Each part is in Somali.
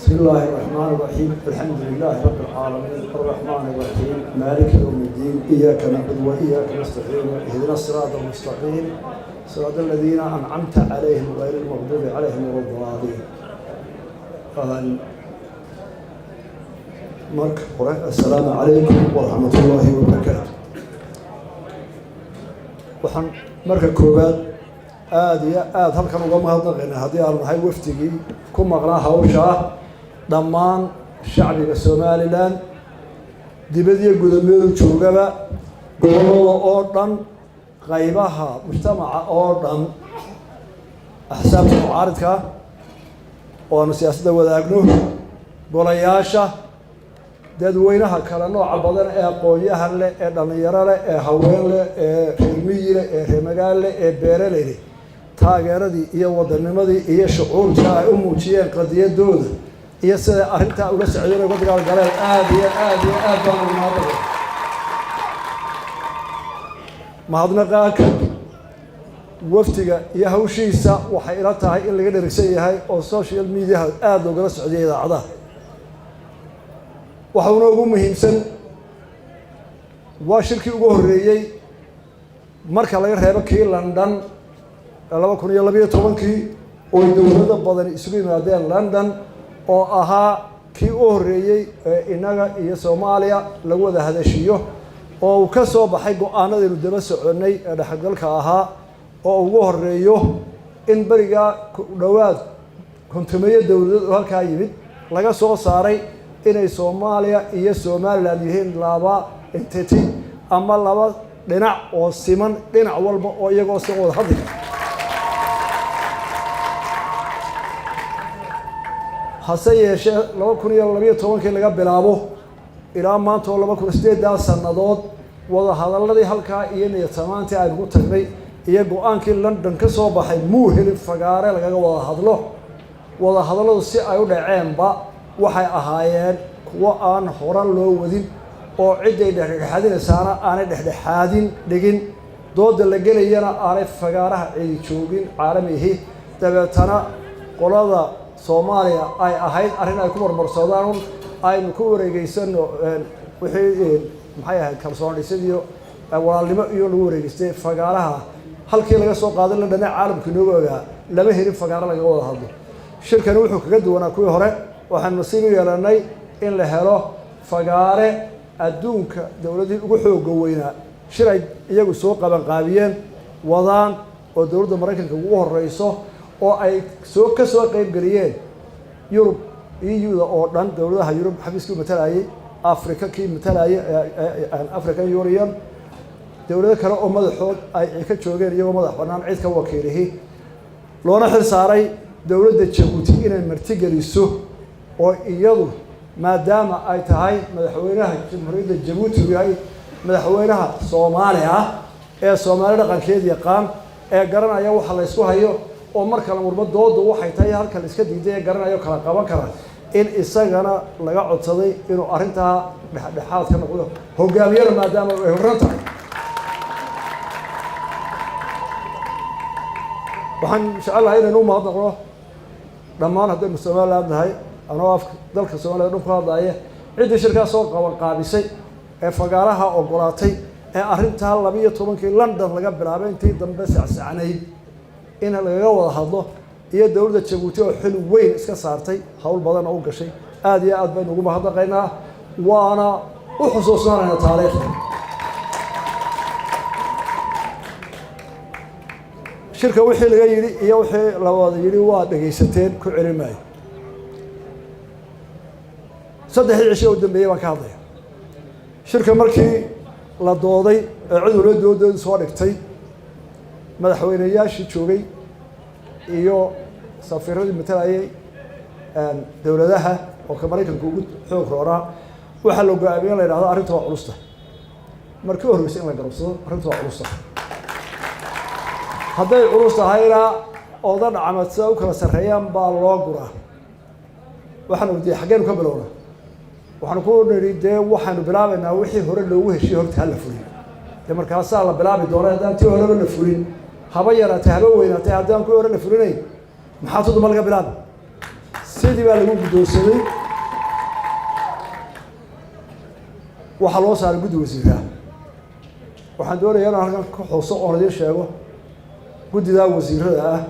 بسم الله الرحمن الرحيم الحمد لله رب العالمين الرحمن الرحيم مالك يوم الدين إياك نعبد وإياك نستعين اهدنا الصراط المستقيم صراط الذين أنعمت عليهم غير المغضوب عليهم ولا الضالين. السلام عليكم ورحمة الله وبركاته. waxaan marka koowaad aad iyo aad halkan uga mahadnaqaynaa haddii aan nahay wafdigii ku maqnaa hawsha dhammaan shacbiga Somaliland dibadda gudameedu joogaba gobolada oo dhan qaybaha mujtamaca oo dhan axsaabta mucaaradka oo aan siyaasadda wadaagno golayaasha dadweynaha kala nooca badan ee aqoonyahan leh ee dhalinyaro leh ee haween leh ee reer miyi leh ee reer magaalo leh ee beeraley leh taageeradii iyo wadanimadii iyo shucuurta ay u muujiyeen qadiyadooda iyo sida arrintaa ula socdeen uga dagaalgaleen aad iyo aad baan ugu mahadnaqay. mahadnaqaaka waftiga iyo hawshiisa waxay ila tahay in laga dherigsan yahay oo social media aad loogala socday idaacadaha. waxaana ugu muhiimsan waa shirkii ugu horeeyay marka laga reebo kii London 2012 oo dowladda badan isugu yimaadeen London oo ahaa kii ugu horeeyay inaga iyo Soomaaliya lagu wada hadashiyo oo uu ka soo baxay go'aanadii daba soconay ee dhaxalgalka ahaa oo ugu horeeyo in bariga dhawaad kontumeeyo dowladda halka yimid laga soo saaray inay Soomaaliya iyo Somaliland yihiin laba entity ama laba dhinac oo siman dhinac walba oo iyagoo si wada hadli hase yeeshee 2012 laga bilaabo ilaa maanta 2008 sanadood wada hadaladii halkaa iyo niyadamaantii ay ugu tagnay iyo go'aankii London ka soo baxay muu helin fagaare lagaga wada hadaladu si ay u dhaceenba waxay ahaayeen kuwa aan horan loo wadin oo ciday dhexdhexaadinaysaana aanay dhexdhexaadin dhigin dooda la gelayana aanay fagaaraha cidi joogin caalamihi dabeetana qolada Soomaaliya ay ahayd arrin ay ku marmarsoodaan aynu ku wareegaysano wixii maxay ahayd kalsoonidiyo walaalnimo iyo lagu wareegaystay fagaaraha halkii laga soo qaaday la dhanac caalamka nooga ogaa lama helin fagaaro laga wada hadlo. shirkan wuxuu kaga duwanaa kuwii hore waxaan nasiib u yeelanay in la helo fagaare adduunka dawladii ugu xoog weynaa shiray iyagu soo qaban qaabiyeen wadaan oo dawladda Mareykanka ugu horeyso oo ay ka soo qayb galiyeen Europe EU oo dhan dawladaha Europe xafiiska matalayay Afrika kii matalayay African Union dawlado kale oo madaxood ay ka joogeen iyagoo madax banaan cid ka wakiilihii loona xil saaray dawladda Djibouti inay martigeliso oo iyadu maadaama ay tahay madaxweynaha jamhuuriyadda Djibouti yahay madaxweynaha Soomaaliya ee Soomaaliya dhaqankeeda yaqaan ee garanaya waxa la isku hayo oo marka la murmo doodu waxay tahay halka la iska diiday garanayo kala qaban kara in isagana laga codsaday inuu arrinta dhexdhexaad ka noqdo hogaamiyada maadaama ay horan tahay. waxaan jecelahay inuu mahadnaqo dhammaan haddii Somaliland nahay anoo afka dalka Soomaaliya dhulka hadlaya cidii shirkaas soo qaban qaabisay ee fagaaraha ogolaatay ee arrinta 12 London laga bilaabay intii dambe sacsaanay in laga wada hadlo iyo dawladda Djibouti oo xil weyn iska saartay hawl badan oo gashay aad iyo aad baan ugu mahadnaqaynaa waana u xusuusnaanayna taariikhda. shirka wixii laga yiri iyo wixii la wada yiri waa dhageysateen ku celimay saddex cisho u dambeeyay baan ka hadlay shirka markii la dooday cudurradooda soo dhigtay madaxweynayaashii joogay iyo safiiradii matalayay dawladaha oo ka Mareykanka ugu xoog roora waxa loo go'aamiyay la yiraahdo arrinta waa culusta markii horreysay in la garabsado arrinta waa culusta hadday culus tahayna oo dad camadsa u kala sareeyaan baa loo guraa waxaan u diiday xageen ka bilowna waxaan ku niriday waxaanu bilaabaynaa wixii hore loogu heshiyo horta la fuliyo markaas la bilaabi doonaa hadaan tii hore la fulin haba yaraatay haba weynaatay hadaan ku hore la fulinay maxaa tuduma laga bilaabay si sidii baa lagu guddoonsaday waxaa loo saaray guddi wasiiraha waxaan doonayaa inaan halkan ka xuso oon idiin sheego guddidaa wasiirada ah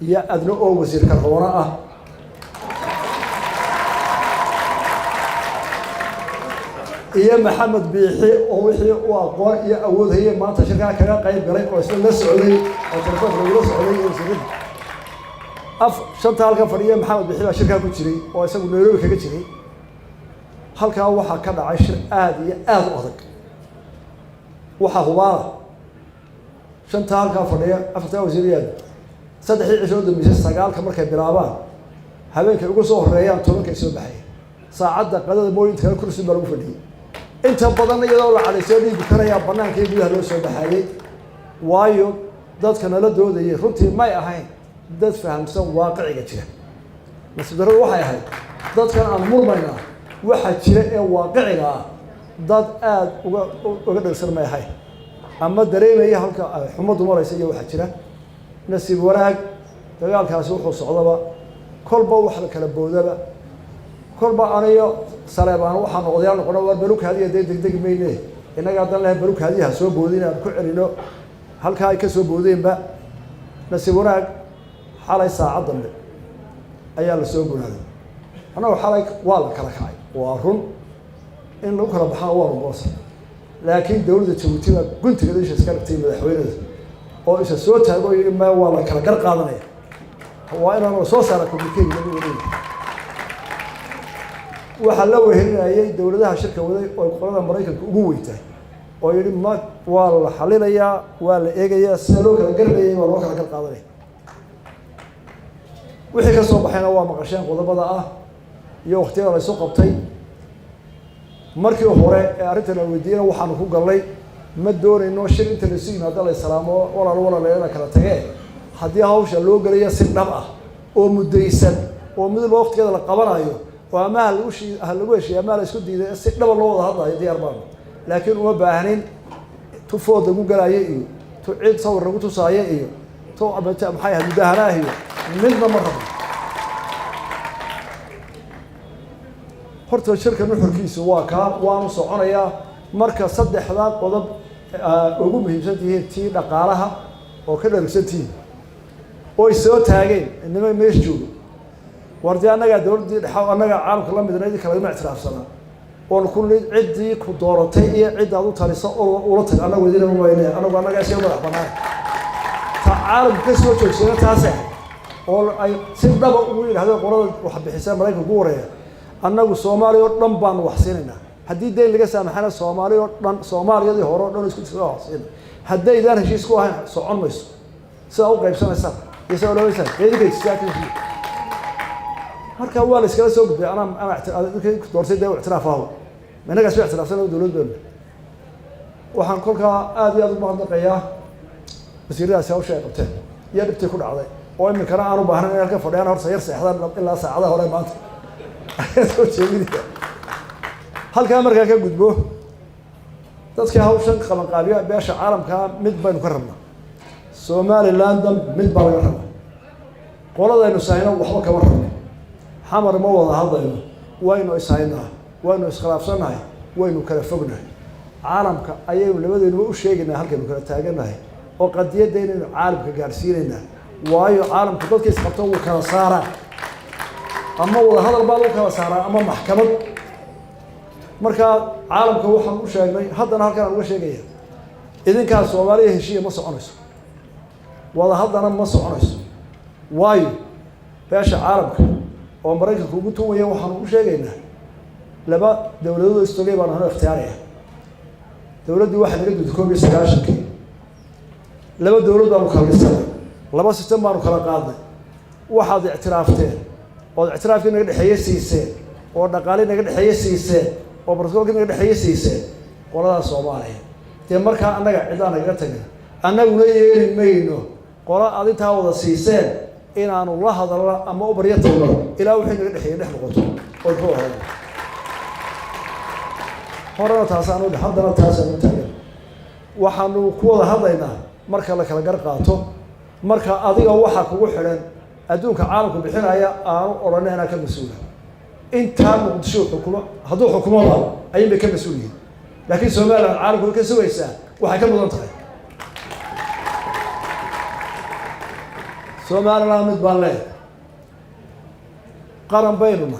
iyo adna oo wasiir karhoona ah iyo maxamed biixi oo wixii u aqoon iyo awood hayay maanta shirkaa kaga qayb galay oo isla la socday oo telefoonka lagula socday iyo wasiirada shanta halkan fadhiya maxamed biixi baa shirkaa ku jiray oo isagu Nairobi kaga jiray halkaa waxaa ka dhacay shir aad iyo aad u adag waxaa hubaala shanta halkaa fadhiya afartaa wasiiriyad saddexdii cisho dambeysay sagaalka markay bilaabaan habeenkay ugu soo horeeyaan tobankay soo baxay saacadda qadada mooyinta kale kursi baa lagu fadhiyey inta badan iyadoo la cadaysay dhiigu karayaa bannaanka iyo gudaha loo soo baxayay waayo dadka nala doodayay runtii may ahayn dad fahamsan waaqiciga jira nasiib darradu waxay ahayd dadkan aan murmaynaa waxaa jira ee waaqiciga ah dad aad uga dhagsan may ahayn ama dareemaya halka xumaddu maraysa iyo waxaa jira nasiib wanaag dagaalkaasi wuxuu socdaba kolba wax la kala boodaba kolba aniyo saleebaan waxaa noqdayaal noqona waa balukaadiya dee degdegi mayne innaga haddan leh balukaadiyaha soo boodin aan ku celino halkaa ay ka soo boodeenba nasiib wanaag xalay saacad dambe ayaa la soo gunaaday annagu xalay waa la kala kacay waa run in lagu kala baxana waa rugoonsan laakiin dowladda Jabuuti baa guntiga isha iska dhigtay madaxweynada oo isa soo taago iyo ma waa la kala gar qaadanaya waa inaan soo saara communique lagu wareegay waxa la wehelinayay dowladaha shirka waday oo qolada Mareykanka ugu weyntahay oo yiri ma waa la xalinayaa waa la eegayaa si loo kala garnayay waa loo kala gar qaadanaya wixii ka soo baxayna waa maqasheen qodobada ah iyo waqtiga la soo qabtay markii hore ee arrintan la weydiiyay waxaan ku galnay ma doonayno shir inta la sii yimaado la salaamo walaal kala tagay haddii hawsha loo galayo si dhab ah oo mudaysan oo mid waqtigeeda la qabanayo oo ama lagu heshiiyo ama la isku diiday si dhab loo wada hadlayo diyaar baan laakiin uma baahnin tufooda ugu galaya iyo tu cid sawir lagu tusaayo iyo tu abata maxay ahayd mudaharaah iyo midna ma rabo horta shirka nuxurkiisu waa ka waanu soconayaa marka saddexda qodob ugu muhiimsan yihiin tii dhaqaalaha oo ka dharagsantiin oo soo taageen inama meesh joogo wardi anaga dawladii dhaxaw anaga caalamka la midnaydi kala ma ictiraafsana oo kulli cidii ku dooratay iyo cid aad u taliso oo ula tag anaga wadina ma wayne anaga iska madax banaan تعارض كسوة شيء تاسع أو أي سبب وين هذا قرار وحبيحسان ملاك جورية أنا والصومالي ورن بان وحسيننا هدي دين اللي جسم حنا الصومالي ورن صومالي هذه هورا دون يسكت سوا حسين هدي إذا هالشيء سكوا هن صعون ميس سأو قريب سنة سنة يسألوا له يسأل هذي كيس ساكن فيه هرك أول إسكال سوق أنا دورسي ده اعترافه من هذا سوي اعتراف سنة ودولد بيم وحنقولك هذه المنطقة يا وزير السياسة شيء قلته يا دكتور كل عضي وين من كنا أنا بحرنا نركب فلان هرس يرسي حضر إلا ساعة ولا ما هل كان مركز كجذبه تذكر هوشن خلنا قابية بيش عالم كان مدبر مكرمنا سومالي لاندم مدبر مكرمنا قولنا إنه ساينا وحنا كمرمنا حمر موضع هذا وينه ساينا وينه إسخلاف صنعي وينه كرفقنا عالم كأيام اللي بدنا نقول شيء إنه هل كانوا كرتاجنا وقد يدين عالم كجالسيننا وايو عالم كتوت كيس خطوه كنصارى أما هذا البعض كنصارى أما محكمة مركا عالم كوحنا وشيء هذا نهار كان وشيء إذا كان الصومالي هالشيء مصر عنيس والله هذا أنا مصر عنيس وايو فاش عالم وأمريكا كوجتهم ويا وحنا وشيء لبا دولة استوجب أنا هنا اختيارية دولة دي واحد يريد تكون بيسكاش كي لبا دولة ده مخلصة لبا سيستم ما نخلق قاضي واحد اعترافتين والاعتراف كنا قد حيسيسين والنقالين قد حيسيسين وبرسول كنا قد حيسيسين ولا صومالي تمركها أنا عندنا قتنا أنا وليه مينو قراء هذه تاوض السيسين إن أن الله هذا الله أما أبريت الله إلى وحين قد حي نحن قطع والفوق هذا هرنا تاسانو حضرنا تاسانو تاجر وحنو كوض هذا إنه marka la kala gar qaato marka adiga waxa kugu xiran أدونك عالمكم بحنا أورانا أنا كمسؤولة أنت مقدشوا حكومة هذو حكومة الله أي بكم مسؤولين لكن سؤال العالم كل كسوة إنسان وحكم منطقة سؤال الله مدبر له قرن بيننا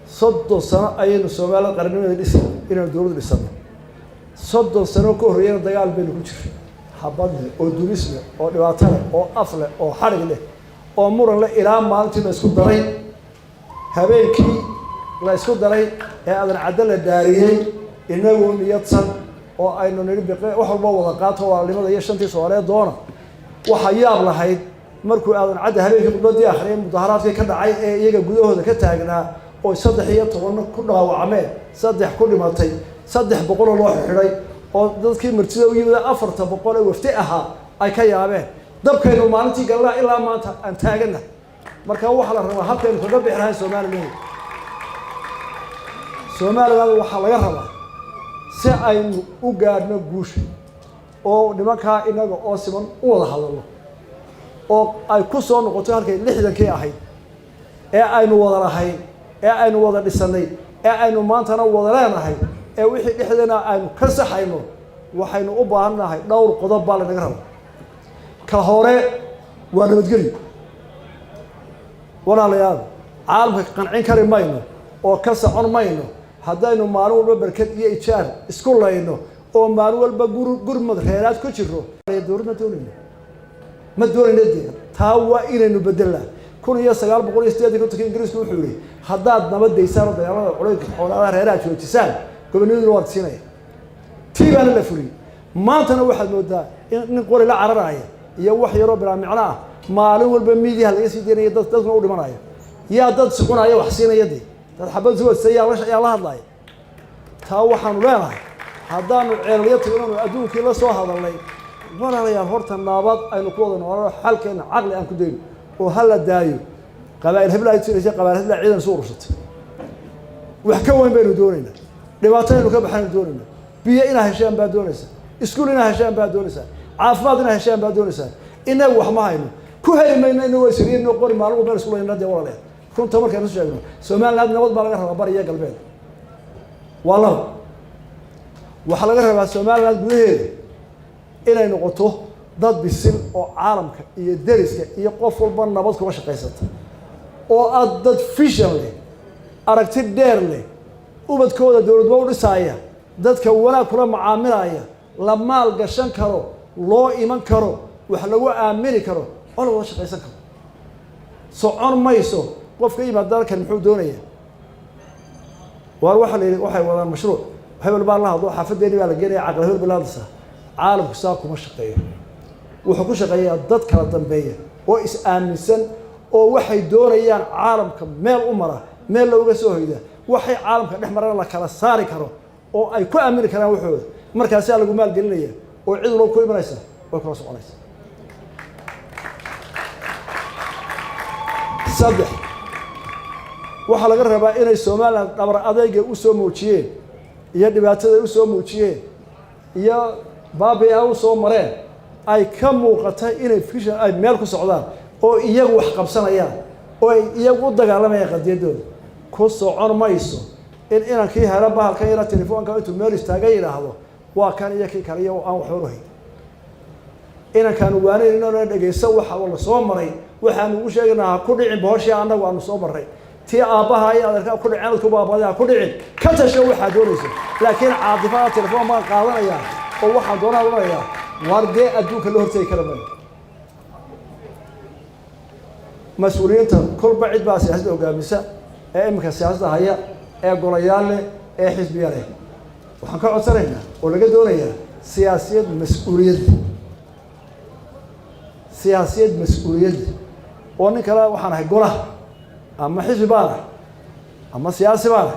صد سنة أين سؤال قرننا الإسلام إن الدور الإسلام صد سنة كهرية دجال بين كل شيء حبضنا أو دونسنا أو دواتنا أو أفله أو حرقله أو مرة لا إيران مالتي مسكون درين هبينكي لا يسكون درين هذا العدل الداريين إنه يتصل أو أنه نربي وحول وضاقاته ولماذا يشتنتي سؤالات دونا وحيار لهاي مركو هذا العدل هبينكي بدي آخرين مظاهرات كذا عاي يجا جوده هذا كتاجنا أو صدق هي طبعا كلها وعمل صدق كل ما تي صدق بقول الله حري أو ذلك مرتزا ويبدأ أفرط بقول وفتقها أي كيابه دب كانوا مالتي قال لا إلا ما أنتاجنا مركا وحلا رما حتى نقدر بحرها سومال ليه سومال هذا وحلا يرها سأين وقارنا جوش أو نمكها إنك أوسمن ولا هذا الله أو أي كسر نقطة كي لحدا كي أحد أي نوضر أحد أي نوضر السنة أي نمان تنا وضرنا أحد وحي لحدنا أي كسر حينه وحين أبانا هاي دور قضاء بالنجرم كهورة وأنا بتقولي وأنا ليال عالم قنعين كريم ماينه أو كسر عن ماينه هذا إنه معلوم ببركة يشار سكول لينه أو معلوم بجور مدرسات كشرو يدور ما تدور ندي تهوى إلى إنه بدله كل يسقال بقول استيادي كنت كإنجليز كل حولي هذا نبض يسار ده يلا عليك حوالي رهيرات شو تسال كم نقول الوقت سنة تيجي أنا لفري ما تنوح المدة نقول لا عرراية يوحي رب العالمين معلوم بالميديا اللي يصير يدرس تسمعوا لمنايا يا ضد سكون عيا وحسين يدي تحبل زود سيارة يا الله الله تهوحنا ولا هذا العياليات يقولون أدون كلا صو هذا الله ولا يا هرت النابض أي نقول إنه حال كان عقل أن كدين وهلا دايو قبائل هبلا يصير قبائل هبلا عيدا صورشت وحكوين بين دوننا لبعضنا نكبحنا دوننا بيئنا هشام بعدونسا اسكولنا هشام بعدونسا عافمادنا هشام بعدونسا إنه وحماينه كهل ما إنه يسيرين نقول معلومة بين اسكولنا دي ولا لا كنت تمر كانوا شايفينه سومان لازم نود بالغ برية قلبين والله وحلقة سومان لازم بيه إلى نقطه ضد بالسن أو عالمك يدرسك يقف البن نبضك وش قيسات أو أضد فيشل لي أركتي دير لي وبتكون دور دور سايا ضد كولا كل معاملة لما القشن كرو لو إيمان كرو وحلوة أمريكا كرو ولا وش قيسك صعون ما يسو وفي أي مدار كان محودونية وروح اللي وحي ولا مشروع وحي بالله ضو حفظني ولا جري عقله بالله عالم كساكو مشقية وحكو شقية ضد كلا ضنبية وإس آمنسن أو وحي دوريان عالم كميل أمره ميل لو جسوه إذا وحي عالم كنحمر الله كلا صار كرو أو أي كو أمريكا كنا وحود مركز سأل جمال قلية وعيد لو كوي مريسة وكرا سو عليه صدق وحلا قربا إن السومال دبر أديك وسو موجيه يدي بعتذر وسو موجيه يا بابي أو سو مرين أي كم وقتها إن فيشن أي مالك سعودان أو يجوا حقبسنا إياه أو يجوا ضجع لما يقدر كوسو عن ما يسو إن أنا كي هربها كي التليفون كان يتم مالي استعجل هذا وكان يكي كريه أو حوره إن كانوا وانين إنه نجي سوى حول صوم مري وحنا وشينا كل عين بهالشيء عنا وأنا صوم مري تي أباها هي هذا كل عين كبابها كل عين كتشوي حدوريسه لكن عاطفة التليفون ما قاضنا إياه أو واحد دونا إياه وارجع أدوك اللي هو تيكلمه مسؤولين كل بعيد بس سياسة وقامسة إمك سياسة هي قريالة حزبية وحنك عصرنا ولا قدورية سياسية مسؤولية سياسية مسؤولية وأنا كلا وحنا هيقوله أما حزب باره أما سياسة باره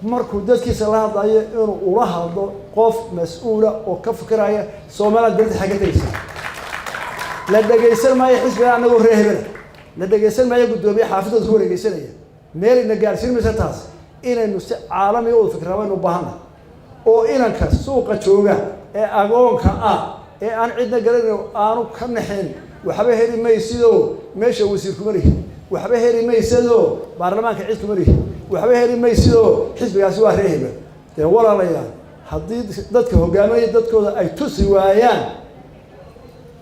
مركو دتك سلاها ضايع إنه وراها قف مسؤولة وكفكر هي سومالات بلد حاجة تيسا لدى جيسر ما يحس بها أنا وريه بله لدى جيسر ما يقول دوبي حافظه هو اللي جيسرية ميل إن جالسين مستاس إن إنه عالمي أو فكرة وإنه بهنا أو إنك سوق تشوجا أقوم كأ أنا عندنا قلنا أنا كم نحن وحبه هذي ما يصيروا meesha wasiirku malihi waxba heli maysadoo baarlamaanka cid ku malihi waxba heli maysidoo xisbigaasi waa reehba dee walaalayaal haddii dadka hogaaminaya dadkooda ay tusi waayaan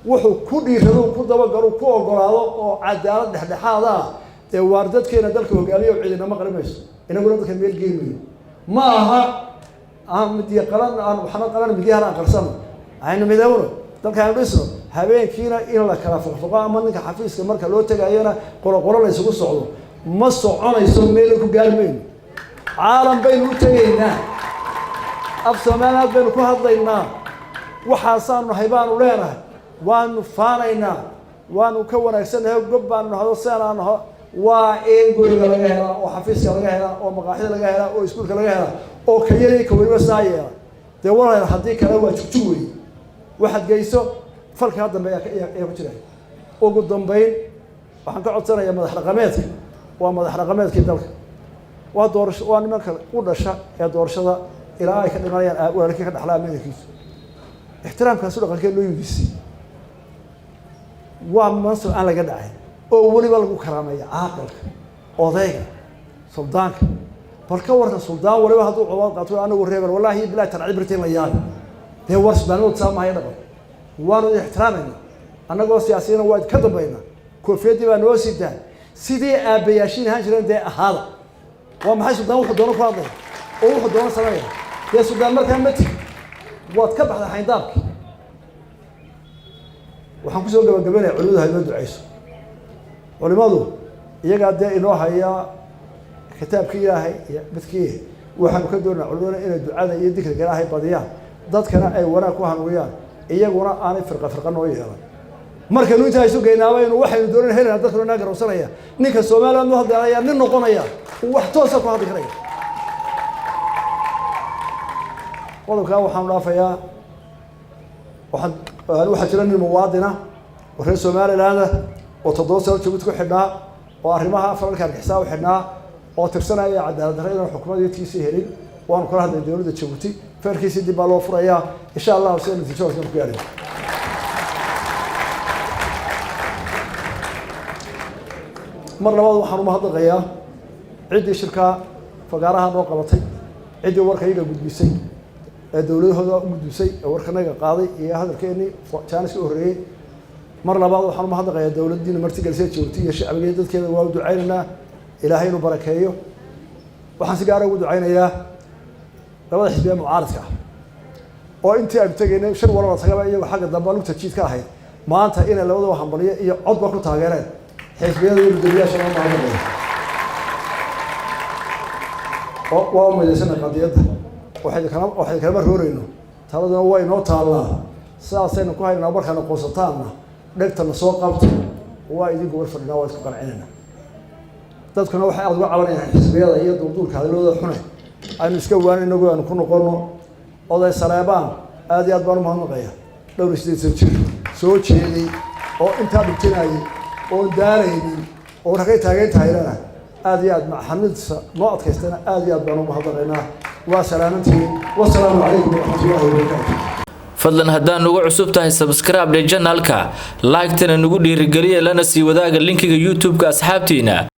wuxuu ku dhiirado ku dabagalo ku ogolaado oo cadaalad dhexdhexaad ah dee waar dadkeena dalka hogaamiya oo ciidinama qarimayso inaguna dadka meel geeymayo ma aha aan midiya qalan aan waxna qalan midiyahan aan qarsano aynu midowno dalkaan dhisno habeenkiina in la kala foqfoqo ama ninka xafiiska marka loo tagayana qolo la isugu socdo ma soconayso meel ku gaarmayno caalam baynu u tagaynaa af Soomaaliyeed baynu ku hadlaynaa waxaasaanu haybaanu leenahay waanu faanaynaa waanu ka wanaagsanahay gob baanu hado seenaan waa in guriga laga helaa oo xafiiska laga helaa oo maqaaxida laga helaa oo iskuulka laga helaa oo kayari ka wariba saayay de walaal hadii kale waa jugtug weey waxaad geyso falka dambe ayaa ku jira ugu dambeyn waxaan ka codsanayaa madax dhaqameedka waa madax dhaqameedkii dalka waa doorasho waa nimanka u dhasha ee doorashada ilaa ay ka dhimanayaan walaalkii ka dhaxlaa meelkiisa ixtiraamkaas u dhaqankee loo yidhi waa manso aan laga dhacay oo waliba lagu karaamaya aqalka odayga suldaanka balka warka suldaan waliba haduu codad qaato anagu reebel wallahi bilaa tarcibrtiin la yaab de warsbaanood saamahay dhaqan waanu ixtiraamayna anagoo siyaasiyiin waa ka dambayna koofiyadii baa noo sidaan sidii aabayaashiin ahaan jireen de ahaada waa maxay suldaan wuxuu doono ku hadlay oo wuxuu doono sameeyaa de suldaan markaa mati waad ka baxday xayndaabki waxaan ku soo gabagabeynaa culimadu hay noo duceyso culimadu iyaga dee inoo haya kitaabkii ilaahay iyo midkii waxaanu ka doonaa culimada inay ducada iyo dikriga ilaahay badiyaan dadkana ay wanaag ku hanuuniyaan iyaguna aanay firqa noo yeelan markaynu intaa isu geynaabeynu waxaynu doonayna helena dadkuna naa garowsanaya ninka Soomaaliland u hadlaya nin noqonaya wax toosa ku hadli karaya qodobka waxaan dhaafayaa waxaa jira nin muwaadina oo reer Soomaaliland oo 7 sano joogto ku xidhnaa oo arrimaha faralka argixisada u xidhnaa oo tirsanaya cadaalad darrada xukuumaddiisa helin waan kala hadlay dawladda Djibouti farkiisi dib loo furayaa insha Allah si natiijo ka gaaro mar labaad waxaan u mahadnaqayaa ciddii shirka fagaaraha noo qabatay ciddii warkayga gudbisay ee dawladahooda u gudbisay ee warkanaga qaaday iyo hadalkeeni jaaniska u horeeyay mar labaad waxaan u mahadnaqayaa dawladdiina martigelisay Djibouti iyo shacbiga dadkeeda waa u ducaynaynaa ilaahay inuu barakeeyo waxaan si gaar ah ugu ducaynayaa labada xisbiya mucaaradka oo intii ay tageynay shir walba tagaba iyagu xagga dambe lagu tajiid ka ahayd maanta inay labadaba hambaliyo iyo codba ku taageereen xisbiyada iyo guddiyaasha loo maamulo oo waa meesha qadiyada waxay kala rooreyno taladana way noo taalaa saasayna ku haynaa markaan qoosataana dhegtana soo qabto waa idinku war fadhina waa isku qancinayna dadkuna waxay aad uga cabanayaan xisbiyada iyo dulduulka hadalooda xunay aynu iska waanayno oo aanu ku noqono oday Saleebaan aad iyo aad baan u mahadnaqaya dhowr isdeed jir soo jeeday oo inta dhigtay oo daaraynin oo ragay taageer taayirana aad iyo aad maxamidsa noo adkaystana aad iyo aad baan u mahadnaqaynaa waa salaamantiin wassalaamu calaykum warahmatullaahi wabarakaatuh fadlan haddaan ugu cusub tahay subscribe channelka like tana nagu dhiirigeliya lana sii wadaaga linkiga YouTube-ka asxaabtiina